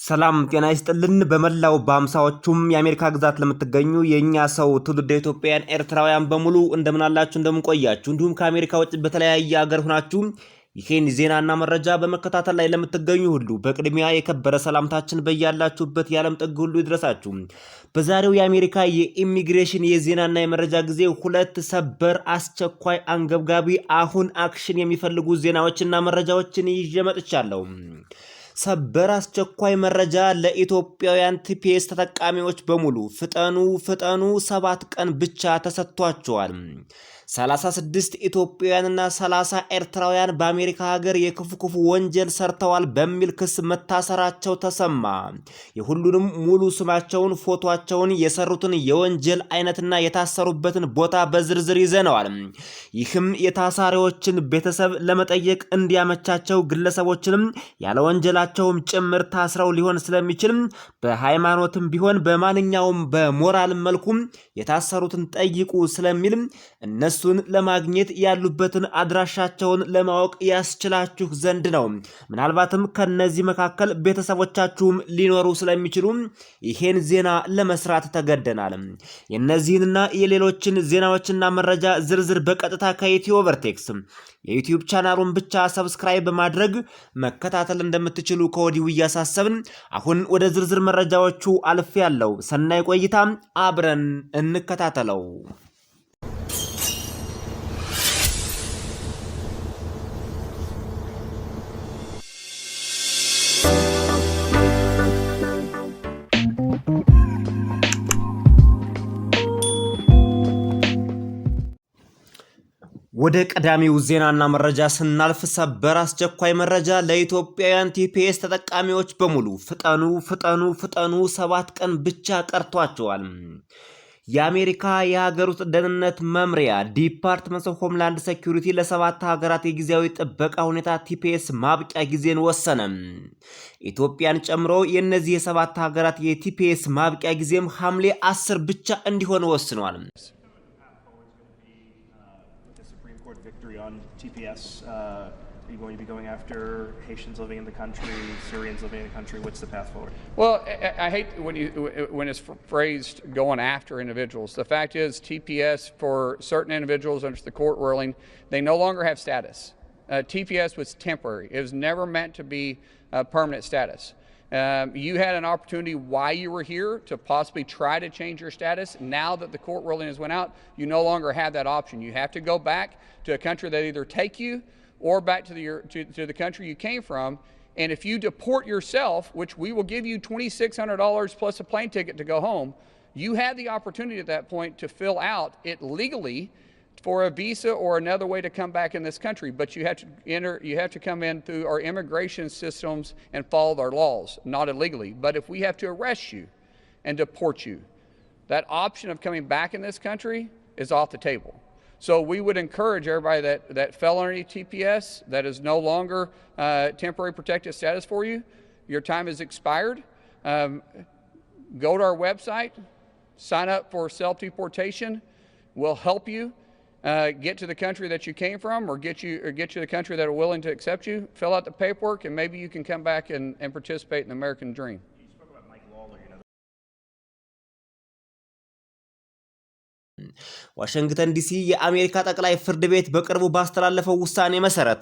ሰላም ጤና ይስጥልን በመላው በአምሳዎቹም የአሜሪካ ግዛት ለምትገኙ የኛ ሰው ትውልደ ኢትዮጵያውያን ኤርትራውያን በሙሉ እንደምን አላችሁ እንደምን ቆያችሁ እንዲሁም ከአሜሪካ ውጭ በተለያየ ሀገር ሆናችሁ ይሄን ዜናና መረጃ በመከታተል ላይ ለምትገኙ ሁሉ በቅድሚያ የከበረ ሰላምታችን በያላችሁበት የዓለም ጥግ ሁሉ ይድረሳችሁ። በዛሬው የአሜሪካ የኢሚግሬሽን የዜናና የመረጃ ጊዜ ሁለት ሰበር አስቸኳይ አንገብጋቢ አሁን አክሽን የሚፈልጉ ዜናዎችና መረጃዎችን ይዤ መጥቻለሁ። ሰበር አስቸኳይ መረጃ ለኢትዮጵያውያን ቲፒኤስ ተጠቃሚዎች በሙሉ ፍጠኑ 7 ቀን ብቻ ተሰጥቷቸዋል። 36 ኢትዮጵያውያንና 30 ኤርትራውያን በአሜሪካ ሀገር የክፉ ወንጀል ሰርተዋል በሚል ክስ መታሰራቸው ተሰማ። የሁሉንም ሙሉ ስማቸውን፣ ፎቶአቸውን፣ የሰሩትን የወንጀል አይነትና የታሰሩበትን ቦታ በዝርዝር ይዘነዋል። ይህም የታሳሪዎችን ቤተሰብ ለመጠየቅ እንዲያመቻቸው ግለሰቦችንም ያለ ወንጀላቸውም ጭምር ታስረው ሊሆን ስለሚችል በሃይማኖትም ቢሆን በማንኛውም በሞራል መልኩም የታሰሩትን ጠይቁ ስለሚል እነሱን ለማግኘት ያሉበትን አድራሻቸውን ለማወቅ ያስችላችሁ ዘንድ ነው። ምናልባትም ከነዚህ መካከል ቤተሰቦቻችሁም ሊኖሩ ስለሚችሉ ይሄን ዜና ለመስራት ተገደናል። የነዚህንና የሌሎችን ዜናዎችና መረጃ ዝርዝር በቀጥታ ከኢትዮ ቨርቴክስ የዩቲዩብ ቻናሉን ብቻ ሰብስክራይብ በማድረግ መከታተል እንደምትችሉ ከወዲሁ እያሳሰብን አሁን ወደ ዝርዝር መረጃዎቹ አልፌያለሁ። ሰናይ ቆይታ፣ አብረን እንከታተለው። ወደ ቀዳሚው ዜናና መረጃ ስናልፍ ሰበር አስቸኳይ መረጃ ለኢትዮጵያውያን ቲፒኤስ ተጠቃሚዎች በሙሉ ፍጠኑ 7 ቀን ብቻ ቀርቷቸዋል። የአሜሪካ የሀገር ውስጥ ደህንነት መምሪያ ዲፓርትመንት ኦፍ ሆምላንድ ሴኩሪቲ ለ7 ሀገራት የጊዜያዊ ጥበቃ ሁኔታ ቲፒኤስ ማብቂያ ጊዜን ወሰነ። ኢትዮጵያን ጨምሮ የእነዚህ የ7 ሀገራት የቲፒኤስ ማብቂያ ጊዜም ሐምሌ 10 ብቻ እንዲሆን ወስኗል። Victory on TPS. Are you going to be going after Haitians living in the country, Syrians living in the country? What's the path forward? Well, I hate when it's phrased going after individuals. The fact is, TPS for certain individuals under the court ruling, they no longer have status. TPS was temporary. It was never meant to be permanent status. You had an opportunity while you were here to possibly try to change your status. Now that the court ruling has went out, you no longer have that option. You have to go back to a country that either take you or back to the country you came from. And if you deport yourself, which we will give you $2,600 plus a plane ticket to go home, you have the opportunity at that point to fill out it legally for a visa or another way to come back in this country, but you have to come in through our immigration systems and follow our laws, not illegally. But if we have to arrest you and deport you, that option of coming back in this country is off the table. So we would encourage everybody that fell under TPS, that is no longer temporary protected status for you, your time has expired. Go to our website, sign up for self-deportation. We'll help you get to the country that you came from, or get you the country that are willing to accept you. Fill out the paperwork, and maybe you can come back and participate in the American dream. You spoke about Mike Lawler, you know. ዋሽንግተን ዲሲ የአሜሪካ ጠቅላይ ፍርድ ቤት በቅርቡ ባስተላለፈው ውሳኔ መሰረት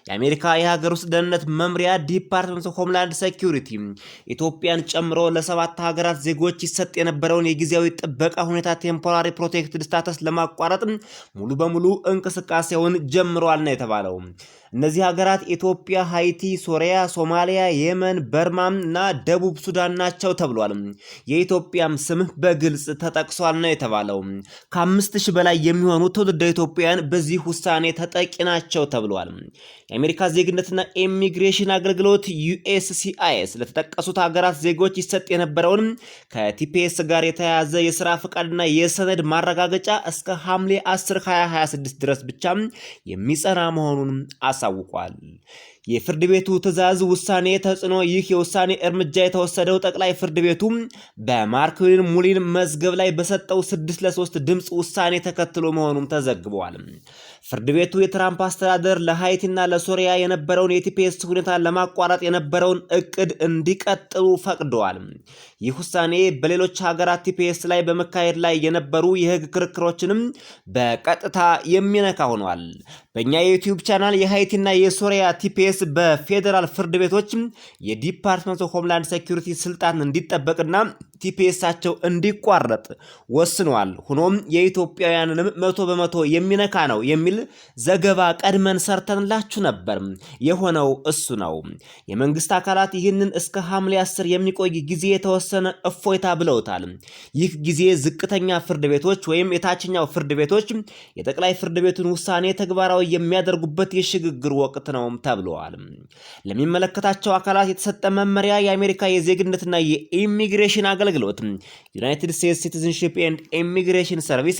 የአሜሪካ የሀገር ውስጥ ደህንነት መምሪያ ዲፓርትመንት ኦፍ ሆምላንድ ሴኩሪቲ ኢትዮጵያን ጨምሮ ለ7 ሀገራት ዜጎች ይሰጥ የነበረውን የጊዜያዊ ጥበቃ ሁኔታ ቴምፖራሪ ፕሮቴክትድ ስታተስ ለማቋረጥ ሙሉ በሙሉ እንቅስቃሴውን ጀምሯል ነው የተባለው። እነዚህ ሀገራት ኢትዮጵያ፣ ሃይቲ፣ ሶሪያ፣ ሶማሊያ፣ የመን፣ በርማም እና ደቡብ ሱዳን ናቸው ተብሏል። የኢትዮጵያም ስም በግልጽ ተጠቅሷል ነው የተባለው። ከ5000 በላይ የሚሆኑ ትውልደ ኢትዮጵያውያን በዚህ ውሳኔ ተጠቂ ናቸው ተብሏል። የአሜሪካ ዜግነትና ኢሚግሬሽን አገልግሎት USCIS ለተጠቀሱት ሀገራት ዜጎች ይሰጥ የነበረውን ከቲፒኤስ ጋር የተያያዘ የሥራ ፈቃድና የሰነድ ማረጋገጫ እስከ ሐምሌ 10 2026 ድረስ ብቻ የሚጸና መሆኑን አሳውቋል። የፍርድ ቤቱ ትዕዛዝ ውሳኔ ተጽዕኖ ይህ የውሳኔ እርምጃ የተወሰደው ጠቅላይ ፍርድ ቤቱ በማርክዊን ሙሊን መዝገብ ላይ በሰጠው 6-3 ድምጽ ውሳኔ ተከትሎ መሆኑም ተዘግቧል። ፍርድ ቤቱ የትራምፕ አስተዳደር ለሃይቲና ለሶሪያ የነበረውን የቲፒኤስ ሁኔታ ለማቋረጥ የነበረውን እቅድ እንዲቀጥሉ ፈቅደዋል። ይህ ውሳኔ በሌሎች ሀገራት ቲፒኤስ ላይ በመካሄድ ላይ የነበሩ የህግ ክርክሮችንም በቀጥታ የሚነካ ሆኗል። በእኛ የዩቲዩብ ቻናል የሃይቲና የሶሪያ ቲፒኤስ በፌዴራል ፍርድ ቤቶች የዲፓርትመንት ኦፍ ሆምላንድ ሴኩሪቲ ስልጣን እንዲጠበቅና ቲፒኤሳቸው እንዲቋረጥ ወስነዋል። ሆኖም የኢትዮጵያውያንንም 100% የሚነካ ነው የሚል ዘገባ ቀድመን ሰርተንላችሁ ነበር። የሆነው እሱ ነው። የመንግስት አካላት ይህንን እስከ ሐምሌ 10 የሚቆይ ጊዜ የተወሰነ እፎይታ ብለውታል። ይህ ጊዜ ዝቅተኛ ፍርድ ቤቶች ወይም የታችኛው ፍርድ ቤቶች የጠቅላይ ፍርድ ቤቱን ውሳኔ ተግባራዊ የሚያደርጉበት የሽግግር ወቅት ነው ተብለዋል። ለሚመለከታቸው አካላት የተሰጠ መመሪያ የአሜሪካ የዜግነትና የኢሚግሬሽን አገልግሎት ዩናይትድ ስቴትስ ሲቲዝንሺፕ ኤንድ ኢሚግሬሽን ሰርቪስ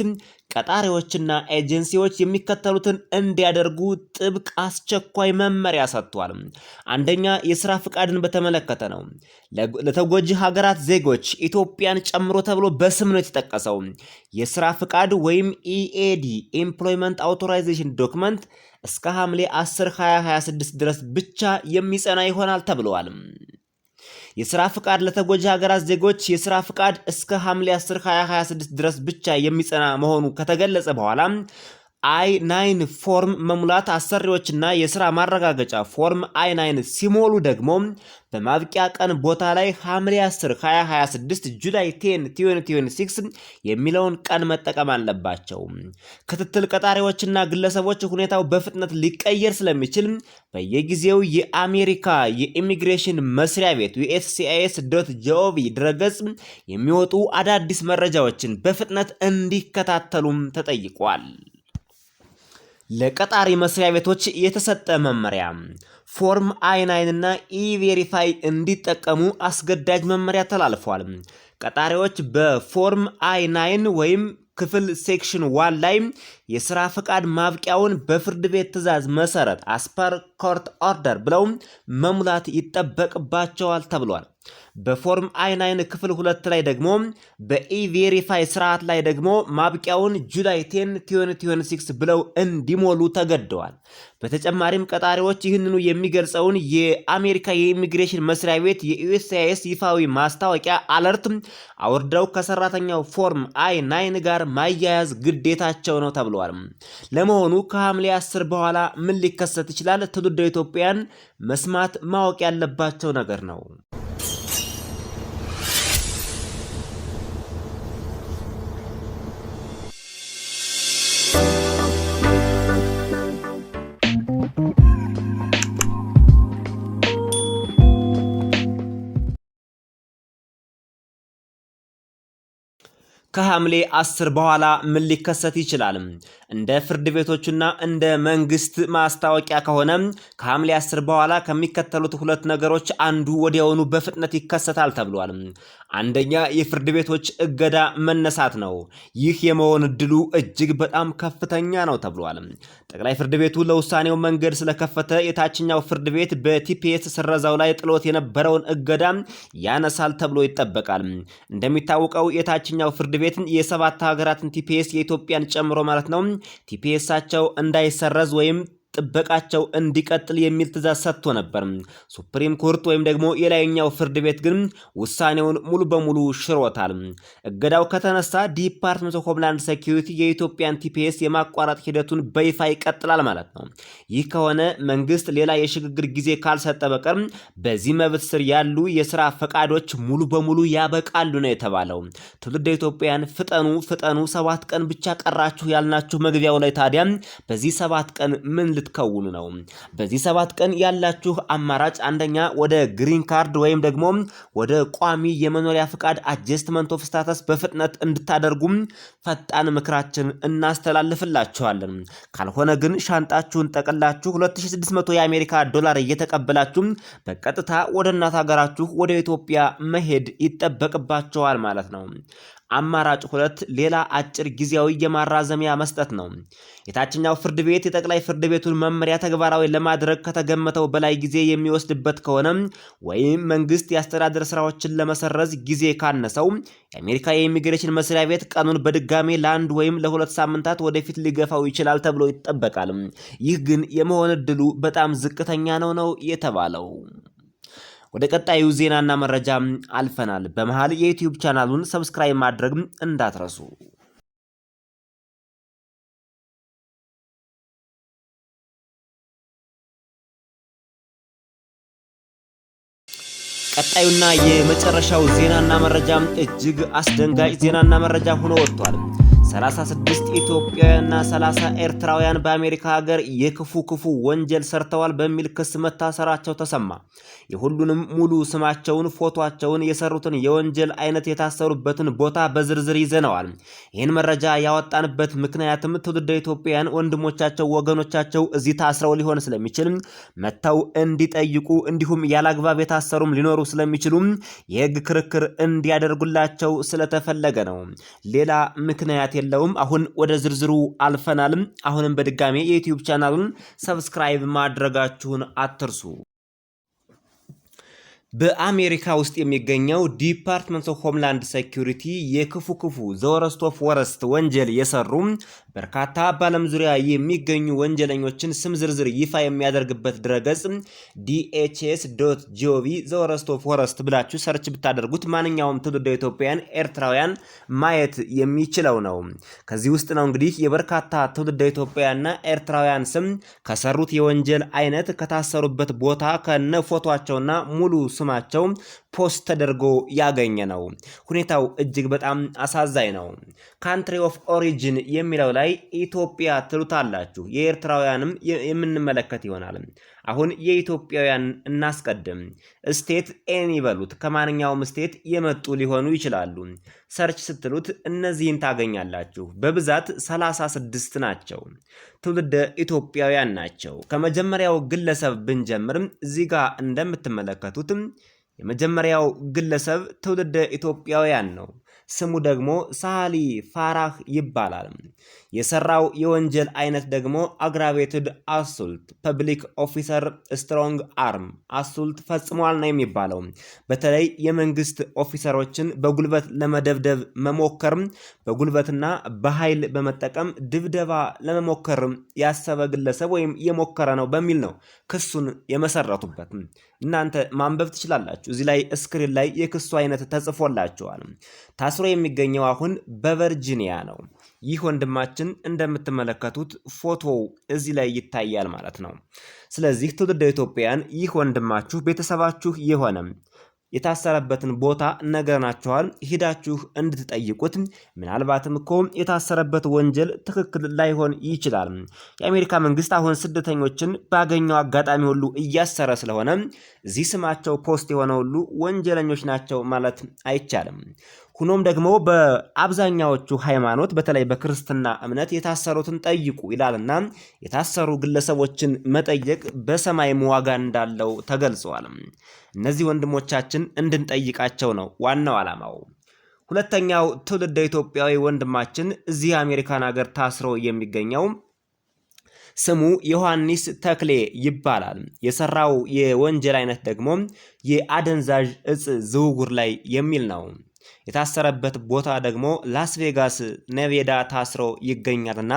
ቀጣሪዎችና ኤጀንሲዎች የሚከተሉትን እንዲያደርጉ ጥብቅ አስቸኳይ መመሪያ ሰጥቷል። አንደኛ፣ የስራ ፍቃድን በተመለከተ ነው። ለተጎጂ ሀገራት ዜጎች ኢትዮጵያን ጨምሮ ተብሎ በስም ነው የተጠቀሰው። የስራ ፍቃድ ወይም ኢኤዲ ኤምፕሎይመንት አውቶራይዜሽን ዶክመንት እስከ ሐምሌ 10 2026 ድረስ ብቻ የሚጸና ይሆናል ተብለዋል። የስራ ፍቃድ ለተጎጂ ሀገራት ዜጎች የስራ ፍቃድ እስከ ሐምሌ 10 2026 ድረስ ብቻ የሚጸና መሆኑ ከተገለጸ በኋላ I9 ፎርም መሙላት አሰሪዎችና የስራ ማረጋገጫ ፎርም I9 ሲሞሉ ደግሞ በማብቂያ ቀን ቦታ ላይ ሐምሌ 10 2026 ጁላይ 10 2026 የሚለውን ቀን መጠቀም አለባቸው። ክትትል ቀጣሪዎችና ግለሰቦች ሁኔታው በፍጥነት ሊቀየር ስለሚችል በየጊዜው የአሜሪካ የኢሚግሬሽን መስሪያ ቤት USCIS.gov ድረገጽ የሚወጡ አዳዲስ መረጃዎችን በፍጥነት እንዲከታተሉም ተጠይቋል። ለቀጣሪ መስሪያ ቤቶች የተሰጠ መመሪያ ፎርም I9 እና ኢቬሪፋይ እንዲጠቀሙ አስገዳጅ መመሪያ ተላልፏል። ቀጣሪዎች በፎርም I9 ወይም ክፍል ሴክሽን 1 ላይ የስራ ፍቃድ ማብቂያውን በፍርድ ቤት ትዕዛዝ መሰረት አስፐር ኮርት ኦርደር ብለው መሙላት ይጠበቅባቸዋል ተብሏል። በፎርም I9 ክፍል 2 ላይ ደግሞ በኢቬሪፋይ ስርዓት ላይ ደግሞ ማብቂያውን ጁላይ 10 2026 ብለው እንዲሞሉ ተገደዋል። በተጨማሪም ቀጣሪዎች ይህንኑ የሚገልጸውን የአሜሪካ የኢሚግሬሽን መስሪያ ቤት የዩኤስሲአይኤስ ይፋዊ ማስታወቂያ አለርት አውርደው ከሰራተኛው ፎርም I9 ጋር ማያያዝ ግዴታቸው ነው ተብሏል። ለመሆኑ ከሐምሌ 10 በኋላ ምን ሊከሰት ይችላል? ትውልደ ኢትዮጵያን መስማት ማወቅ ያለባቸው ነገር ነው። ከሐምሌ 10 በኋላ ምን ሊከሰት ይችላል? እንደ ፍርድ ቤቶችና እንደ መንግስት ማስታወቂያ ከሆነ ከሐምሌ 10 በኋላ ከሚከተሉት ሁለት ነገሮች አንዱ ወዲያውኑ በፍጥነት ይከሰታል ተብሏል። አንደኛ፣ የፍርድ ቤቶች እገዳ መነሳት ነው። ይህ የመሆን እድሉ እጅግ በጣም ከፍተኛ ነው ተብሏል። ጠቅላይ ፍርድ ቤቱ ለውሳኔው መንገድ ስለከፈተ የታችኛው ፍርድ ቤት በቲፒኤስ ስረዛው ላይ ጥሎት የነበረውን እገዳ ያነሳል ተብሎ ይጠበቃል። እንደሚታወቀው የታችኛው ፍርድ ቤት የ7 ሀገራትን ቲፒኤስ የኢትዮጵያን ጨምሮ ማለት ነው ቲፒኤሳቸው እንዳይሰረዝ ወይም ጥበቃቸው እንዲቀጥል የሚል ትዕዛዝ ሰጥቶ ነበር። ሱፕሪም ኮርት ወይም ደግሞ የላይኛው ፍርድ ቤት ግን ውሳኔውን ሙሉ በሙሉ ሽሮታል። እገዳው ከተነሳ ዲፓርትመንት ኦፍ ሆምላንድ ሴኩሪቲ የኢትዮጵያን ቲፒኤስ የማቋረጥ ሂደቱን በይፋ ይቀጥላል ማለት ነው። ይህ ከሆነ መንግስት ሌላ የሽግግር ጊዜ ካልሰጠ በቀር በዚህ መብት ስር ያሉ የስራ ፈቃዶች ሙሉ በሙሉ ያበቃሉ ነው የተባለው። ትውልደ ኢትዮጵያን ፍጠኑ 7 ቀን ብቻ ቀራችሁ ያልናችሁ መግቢያው ላይ ታዲያ በዚህ 7 ቀን ምን ልትከውኑ ነው? በዚህ 7 ቀን ያላችሁ አማራጭ አንደኛ ወደ ግሪን ካርድ ወይም ደግሞ ወደ ቋሚ የመኖሪያ ፍቃድ አጀስትመንት ኦፍ ስታተስ በፍጥነት እንድታደርጉም ፈጣን ምክራችን እናስተላልፍላችኋለን። ካልሆነ ግን ሻንጣችሁን ጠቅላችሁ 2600 የአሜሪካ ዶላር እየተቀበላችሁ በቀጥታ ወደ እናት ሀገራችሁ ወደ ኢትዮጵያ መሄድ ይጠበቅባቸዋል ማለት ነው። አማራጭ 2 ሌላ አጭር ጊዜያዊ የማራዘሚያ መስጠት ነው። የታችኛው ፍርድ ቤት የጠቅላይ ፍርድ ቤቱን መመሪያ ተግባራዊ ለማድረግ ከተገመተው በላይ ጊዜ የሚወስድበት ከሆነ ወይም መንግስት የአስተዳደር ስራዎችን ለመሰረዝ ጊዜ ካነሰው የአሜሪካ የኢሚግሬሽን መስሪያ ቤት ቀኑን በድጋሜ ለ1 ወይም ለ2 ሳምንታት ወደፊት ሊገፋው ይችላል ተብሎ ይጠበቃል። ይህ ግን የመሆን እድሉ በጣም ዝቅተኛ ነው የተባለው። ወደ ቀጣዩ ዜናና መረጃ አልፈናል። በመሃል የዩቲዩብ ቻናሉን ሰብስክራይብ ማድረግ እንዳትረሱ። ቀጣዩና የመጨረሻው ዜናና መረጃ እጅግ አስደንጋጭ ዜናና መረጃ ሆኖ ወጥቷል። 36 ኢትዮጵያውያንና 30 ኤርትራውያን በአሜሪካ ሀገር የክፉ ወንጀል ሰርተዋል በሚል ክስ መታሰራቸው ተሰማ። የሁሉንም ሙሉ ስማቸውን፣ ፎቶአቸውን፣ የሰሩትን የወንጀል አይነት፣ የታሰሩበትን ቦታ በዝርዝር ይዘነዋል። ይህን መረጃ ያወጣንበት ምክንያትም ትውልደ ኢትዮጵያውያን ወንድሞቻቸው፣ ወገኖቻቸው እዚህ ታስረው ሊሆን ስለሚችል መተው እንዲጠይቁ እንዲሁም ያላግባብ የታሰሩም ሊኖሩ ስለሚችሉ የህግ ክርክር እንዲያደርጉላቸው ስለተፈለገ ነው። ሌላ ምክንያት የለውም። አሁን ወደ ዝርዝሩ አልፈናል። አሁንም በድጋሜ የዩቲዩብ ቻናሉን ሰብስክራይብ ማድረጋችሁን አትርሱ። በአሜሪካ ውስጥ የሚገኘው ዲፓርትመንት ኦፍ ሆምላንድ ሴኩሪቲ የክፉ ዘወረስት ኦፍ ወረስት ወንጀል የሰሩ በርካታ በዓለም ዙሪያ የሚገኙ ወንጀለኞችን ስም ዝርዝር ይፋ የሚያደርግበት ድረገጽ dhs.gov ዘወረስት ኦፍ ወረስት ብላችሁ ሰርች ብታደርጉት ማንኛውም ትውልደ ኢትዮጵያውያን ኤርትራውያን ማየት የሚችለው ነው። ከዚህ ውስጥ ነው እንግዲህ የበርካታ ትውልደ ኢትዮጵያውያንና ኤርትራውያን ስም ከሰሩት የወንጀል አይነት፣ ከታሰሩበት ቦታ ከነ ፎቶአቸውና ሙሉ ስማቸው ፖስት ተደርጎ ያገኘ ነው። ሁኔታው እጅግ በጣም አሳዛኝ ነው። ካንትሪ ኦፍ ኦሪጂን የሚለው ላይ ኢትዮጵያ ትሉታላችሁ። የኤርትራውያንም የምንመለከት ይሆናል። አሁን የኢትዮጵያውያን እናስቀድም። ስቴት ኤን ይበሉት፣ ከማንኛውም ስቴት የመጡ ሊሆኑ ይችላሉ። ሰርች ስትሉት እነዚህን ታገኛላችሁ። በብዛት 36 ናቸው። ትውልደ ኢትዮጵያውያን ናቸው። ከመጀመሪያው ግለሰብ ብንጀምርም እዚህ ጋር እንደምትመለከቱት የመጀመሪያው ግለሰብ ትውልደ ኢትዮጵያውያን ነው። ስሙ ደግሞ ሳሊ ፋራህ ይባላል። የሰራው የወንጀል አይነት ደግሞ አግራቬትድ አሱልት ፐብሊክ ኦፊሰር ስትሮንግ አርም አሱልት ፈጽሟል ነው የሚባለው። በተለይ የመንግስት ኦፊሰሮችን በጉልበት ለመደብደብ መሞከር፣ በጉልበትና በኃይል በመጠቀም ድብደባ ለመሞከር ያሰበ ግለሰብ ወይም የሞከረ ነው በሚል ነው ክሱን የመሰረቱበት። እናንተ ማንበብ ትችላላችሁ። እዚህ ላይ ስክሪን ላይ የክሱ አይነት ተጽፎላችኋል። ታስሮ የሚገኘው አሁን በቨርጂኒያ ነው። ይህ ወንድማችን እንደምትመለከቱት ፎቶው እዚህ ላይ ይታያል ማለት ነው። ስለዚህ ትውልደ ኢትዮጵያውያን ይህ ወንድማችሁ ቤተሰባችሁ የሆነ የታሰረበትን ቦታ ነገርናችኋል። ሂዳችሁ እንድትጠይቁት። ምናልባትም እኮ የታሰረበት ወንጀል ትክክል ላይሆን ይችላል። የአሜሪካ መንግስት አሁን ስደተኞችን ባገኘው አጋጣሚ ሁሉ እያሰረ ስለሆነ እዚህ ስማቸው ፖስት የሆነ ሁሉ ወንጀለኞች ናቸው ማለት አይቻልም። ሁኖም ደግሞ በአብዛኛዎቹ ሃይማኖት በተለይ በክርስትና እምነት የታሰሩትን ጠይቁ ይላልና የታሰሩ ግለሰቦችን መጠየቅ በሰማይም ዋጋ እንዳለው ተገልጿል። እነዚህ ወንድሞቻችን እንድንጠይቃቸው ነው ዋናው ዓላማው። ሁለተኛው ትውልደ ኢትዮጵያዊ ወንድማችን እዚህ አሜሪካን ሀገር ታስሮ የሚገኘው ስሙ ዮሐንስ ተክሌ ይባላል። የሰራው የወንጀል አይነት ደግሞ የአደንዛዥ እጽ ዝውውር ላይ የሚል ነው። የታሰረበት ቦታ ደግሞ ላስ ቬጋስ ኔቬዳ ታስሮ ይገኛልና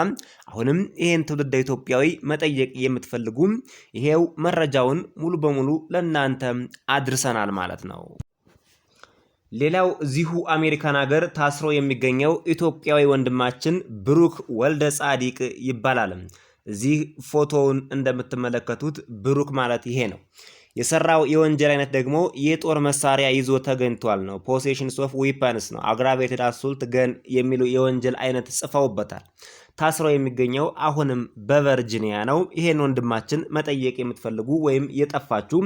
አሁንም ይሄን ትውልደ ኢትዮጵያዊ መጠየቅ የምትፈልጉ ይሄው መረጃውን ሙሉ በሙሉ ለእናንተ አድርሰናል ማለት ነው። ሌላው እዚሁ አሜሪካን ሀገር ታስሮ የሚገኘው ኢትዮጵያዊ ወንድማችን ብሩክ ወልደ ጻዲቅ ይባላል። እዚህ ፎቶውን እንደምትመለከቱት ብሩክ ማለት ይሄ ነው። የሰራው የወንጀል አይነት ደግሞ የጦር መሳሪያ ይዞ ተገኝቷል ነው። ፖሴሽንስ ኦፍ ዊፐንስ ነው። አግራቬትድ አሱልት ገን የሚሉ የወንጀል አይነት ጽፈውበታል። ታስሮ የሚገኘው አሁንም በቨርጂኒያ ነው። ይሄን ወንድማችን መጠየቅ የምትፈልጉ ወይም የጠፋችሁ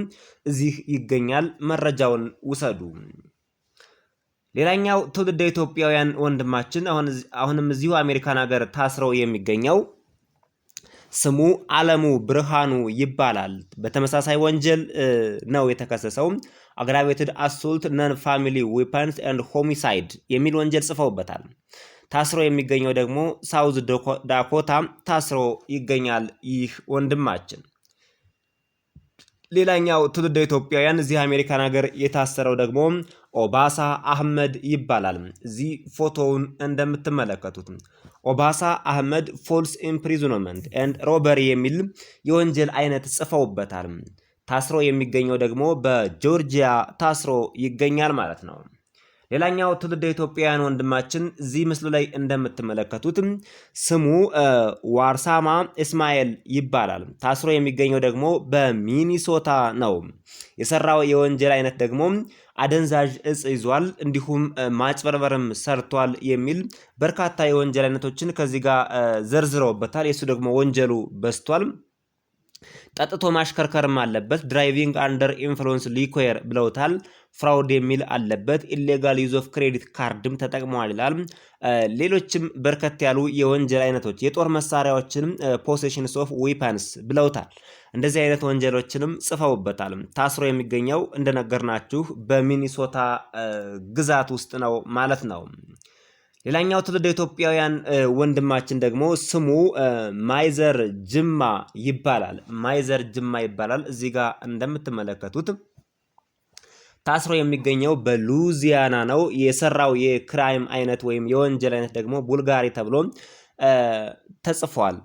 እዚህ ይገኛል። መረጃውን ውሰዱ። ሌላኛው ትውልደ ኢትዮጵያውያን ወንድማችን አሁንም እዚሁ አሜሪካን ሀገር ታስረው የሚገኘው ስሙ አለሙ ብርሃኑ ይባላል። በተመሳሳይ ወንጀል ነው የተከሰሰው። አግራቬትድ አሶልት ነን ፋሚሊ ዌፐንስ ኤንድ ሆሚሳይድ የሚል ወንጀል ጽፈውበታል። ታስሮ የሚገኘው ደግሞ ሳውዝ ዳኮታ ታስሮ ይገኛል ይህ ወንድማችን። ሌላኛው ትውልደ ኢትዮጵያውያን እዚህ አሜሪካን ሀገር የታሰረው ደግሞ ኦባሳ አህመድ ይባላል። እዚህ ፎቶውን እንደምትመለከቱት ኦባሳ አህመድ ፎልስ ኢምፕሪዝንመንት ኤንድ ሮበሪ የሚል የወንጀል አይነት ጽፈውበታል። ታስሮ የሚገኘው ደግሞ በጆርጂያ ታስሮ ይገኛል ማለት ነው። ሌላኛው ትውልደ ኢትዮጵያውያን ወንድማችን እዚህ ምስሉ ላይ እንደምትመለከቱት ስሙ ዋርሳማ እስማኤል ይባላል። ታስሮ የሚገኘው ደግሞ በሚኒሶታ ነው። የሰራው የወንጀል አይነት ደግሞ አደንዛዥ እጽ ይዟል፣ እንዲሁም ማጭበርበርም ሰርቷል የሚል በርካታ የወንጀል አይነቶችን ከዚህ ጋር ዘርዝረውበታል። የሱ ደግሞ ወንጀሉ በስቷል። ጠጥቶ ማሽከርከርም አለበት። ድራይቪንግ አንደር ኢንፍሉዌንስ ሊኮየር ብለውታል። ፍራውድ የሚል አለበት። ኢሌጋል ዩዝ ኦፍ ክሬዲት ካርድም ተጠቅመዋል ይላል። ሌሎችም በርከት ያሉ የወንጀል አይነቶች የጦር መሳሪያዎችንም ፖሴሽንስ ኦፍ ዌፐንስ ብለውታል። እንደዚህ አይነት ወንጀሎችንም ጽፈውበታል። ታስሮ የሚገኘው እንደነገርናችሁ በሚኒሶታ ግዛት ውስጥ ነው ማለት ነው። ሌላኛው ትውልደ ኢትዮጵያውያን ወንድማችን ደግሞ ስሙ ማይዘር ጅማ ይባላል። ማይዘር ጅማ ይባላል። እዚህ ጋር እንደምትመለከቱት ታስሮ የሚገኘው በሉዚያና ነው። የሰራው የክራይም አይነት ወይም የወንጀል አይነት ደግሞ ቡልጋሪ ተብሎ ተጽፏል።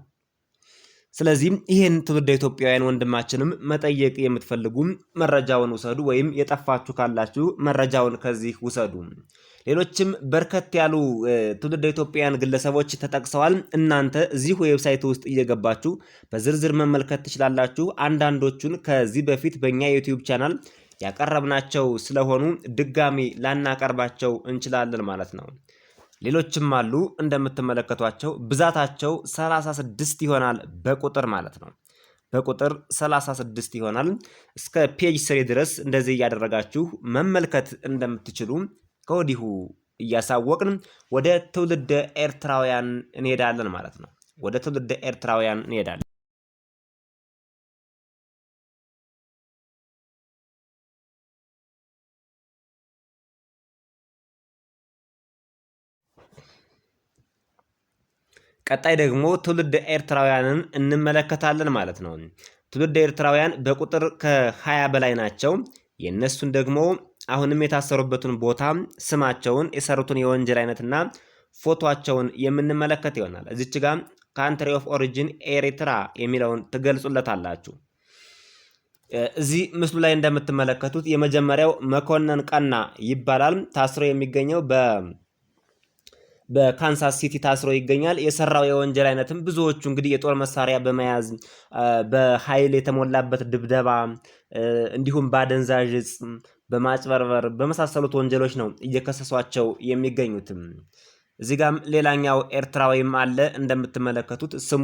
ስለዚህ ይህን ትውልደ ኢትዮጵያውያን ወንድማችንም መጠየቅ የምትፈልጉ መረጃውን ውሰዱ፣ ወይም የጠፋችሁ ካላችሁ መረጃውን ከዚህ ውሰዱ። ሌሎችም በርከት ያሉ ትውልደ ኢትዮጵያውያን ግለሰቦች ተጠቅሰዋል። እናንተ እዚህ ዌብሳይት ውስጥ እየገባችሁ በዝርዝር መመልከት ትችላላችሁ። አንዳንዶቹን ከዚህ በፊት በእኛ የዩቲዩብ ቻናል ያቀረብናቸው ስለሆኑ ድጋሚ ላናቀርባቸው እንችላለን ማለት ነው። ሌሎችም አሉ እንደምትመለከቷቸው ብዛታቸው 36 ይሆናል በቁጥር ማለት ነው። በቁጥር 36 ይሆናል። እስከ ፔጅ 3 ድረስ እንደዚህ እያደረጋችሁ መመልከት እንደምትችሉ ከወዲሁ እያሳወቅን ወደ ትውልደ ኤርትራውያን እንሄዳለን ማለት ነው። ወደ ትውልደ ኤርትራውያን እንሄዳለን። ቀጣይ ደግሞ ትውልደ ኤርትራውያንን እንመለከታለን ማለት ነው። ትውልደ ኤርትራውያን በቁጥር ከ20 በላይ ናቸው። የእነሱን ደግሞ አሁንም የታሰሩበትን ቦታ፣ ስማቸውን፣ የሰሩትን የወንጀል አይነትና ፎቶቸውን የምንመለከት ይሆናል። እዚች ጋር ካንትሪ ኦፍ ኦሪጂን ኤሪትራ የሚለውን ትገልጹለታላችሁ። እዚህ ምስሉ ላይ እንደምትመለከቱት የመጀመሪያው መኮንን ቀና ይባላል። ታስሮ የሚገኘው በካንሳስ ሲቲ ታስሮ ይገኛል። የሰራው የወንጀል አይነትም ብዙዎቹ እንግዲህ የጦር መሳሪያ በመያዝ በኃይል የተሞላበት ድብደባ፣ እንዲሁም በአደንዛዥ እጽ፣ በማጭበርበር በመሳሰሉት ወንጀሎች ነው እየከሰሷቸው የሚገኙትም። እዚህ ጋም ሌላኛው ኤርትራዊም አለ እንደምትመለከቱት ስሙ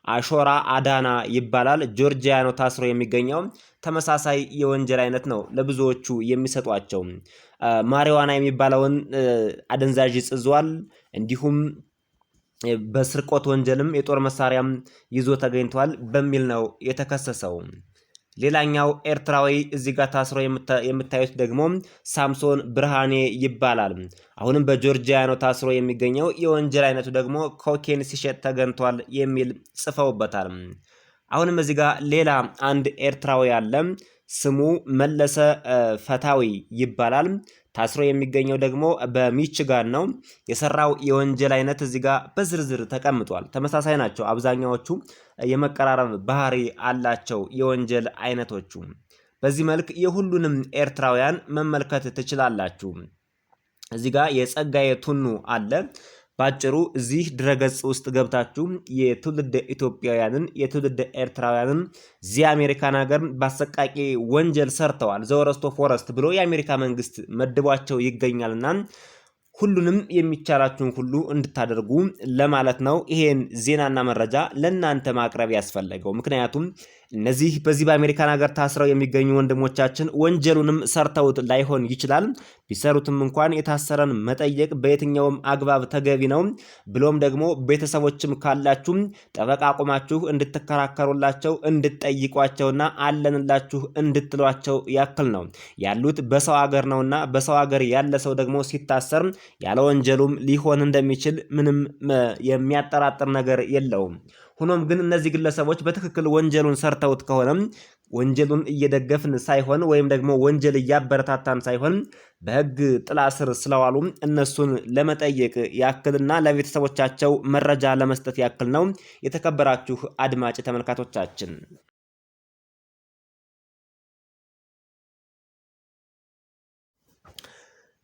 አሾራ አዳና ይባላል። ጆርጂያ ነው ታስሮ የሚገኘው። ተመሳሳይ የወንጀል አይነት ነው ለብዙዎቹ የሚሰጧቸው። ማሪዋና የሚባለውን አደንዛዥ እጽ ይዟል። እንዲሁም በስርቆት ወንጀልም የጦር መሳሪያም ይዞ ተገኝቷል በሚል ነው የተከሰሰው። ሌላኛው ኤርትራዊ እዚህ ጋር ታስሮ የምታዩት ደግሞ ሳምሶን ብርሃኔ ይባላል። አሁንም በጆርጂያ ነው ታስሮ የሚገኘው። የወንጀል አይነቱ ደግሞ ኮኬን ሲሸጥ ተገኝቷል የሚል ጽፈውበታል። አሁንም እዚህ ጋር ሌላ አንድ ኤርትራዊ አለ። ስሙ መለሰ ፈታዊ ይባላል። ታስሮ የሚገኘው ደግሞ በሚችጋን ነው። የሰራው የወንጀል አይነት እዚህ ጋር በዝርዝር ተቀምጧል። ተመሳሳይ ናቸው። አብዛኛዎቹ የመቀራረብ ባህሪ አላቸው የወንጀል አይነቶቹ። በዚህ መልክ የሁሉንም ኤርትራውያን መመልከት ትችላላችሁ። እዚህ ጋር የጸጋዬ ቱኑ አለ። ባጭሩ እዚህ ድረገጽ ውስጥ ገብታችሁ የትውልደ ኢትዮጵያውያንን የትውልደ ኤርትራውያንን እዚህ አሜሪካን ሀገር በአሰቃቂ ወንጀል ሰርተዋል ዘወረስቶ ፎረስት ብሎ የአሜሪካ መንግስት መድቧቸው ይገኛልና ሁሉንም የሚቻላችሁን ሁሉ እንድታደርጉ ለማለት ነው ይሄን ዜናና መረጃ ለእናንተ ማቅረብ ያስፈለገው። ምክንያቱም እነዚህ በዚህ በአሜሪካን ሀገር ታስረው የሚገኙ ወንድሞቻችን ወንጀሉንም ሰርተውት ላይሆን ይችላል። ቢሰሩትም እንኳን የታሰረን መጠየቅ በየትኛውም አግባብ ተገቢ ነው። ብሎም ደግሞ ቤተሰቦችም ካላችሁ ጠበቃ አቁማችሁ እንድትከራከሩላቸው እንድትጠይቋቸውና አለንላችሁ እንድትሏቸው ያክል ነው። ያሉት በሰው ሀገር ነውና በሰው ሀገር ያለ ሰው ደግሞ ሲታሰር ያለ ወንጀሉም ሊሆን እንደሚችል ምንም የሚያጠራጥር ነገር የለውም። ሆኖም ግን እነዚህ ግለሰቦች በትክክል ወንጀሉን ሰርተውት ከሆነ ወንጀሉን እየደገፍን ሳይሆን ወይም ደግሞ ወንጀል እያበረታታን ሳይሆን በሕግ ጥላ ስር ስለዋሉ እነሱን ለመጠየቅ ያክልና ለቤተሰቦቻቸው መረጃ ለመስጠት ያክል ነው። የተከበራችሁ አድማጭ ተመልካቾቻችን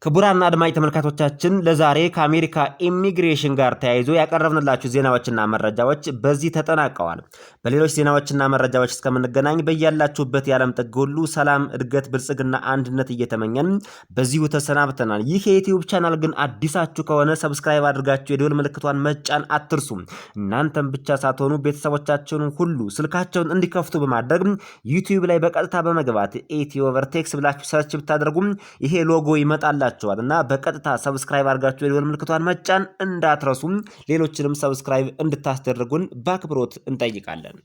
ክቡራና አድማጭ ተመልካቾቻችን ለዛሬ ከአሜሪካ ኢሚግሬሽን ጋር ተያይዞ ያቀረብንላችሁ ዜናዎችና መረጃዎች በዚህ ተጠናቀዋል። በሌሎች ዜናዎችና መረጃዎች እስከምንገናኝ በያላችሁበት የዓለም ጥግ ሁሉ ሰላም፣ እድገት፣ ብልጽግና፣ አንድነት እየተመኘን በዚሁ ተሰናብተናል። ይህ የዩቲዩብ ቻናል ግን አዲሳችሁ ከሆነ ሰብስክራይብ አድርጋችሁ የደወል ምልክቷን መጫን አትርሱ። እናንተም ብቻ ሳትሆኑ ቤተሰቦቻችሁን ሁሉ ስልካቸውን እንዲከፍቱ በማድረግ ዩቲዩብ ላይ በቀጥታ በመግባት ኢትዮቨርቴክስ ብላችሁ ሰርች ብታደርጉ ይሄ ሎጎ ይመጣላችኋል እና በቀጥታ ሰብስክራይብ አድርጋችሁ የደወል ምልክቷን መጫን እንዳትረሱ። ሌሎችንም ሰብስክራይብ እንድታስደርጉን በአክብሮት እንጠይቃለን።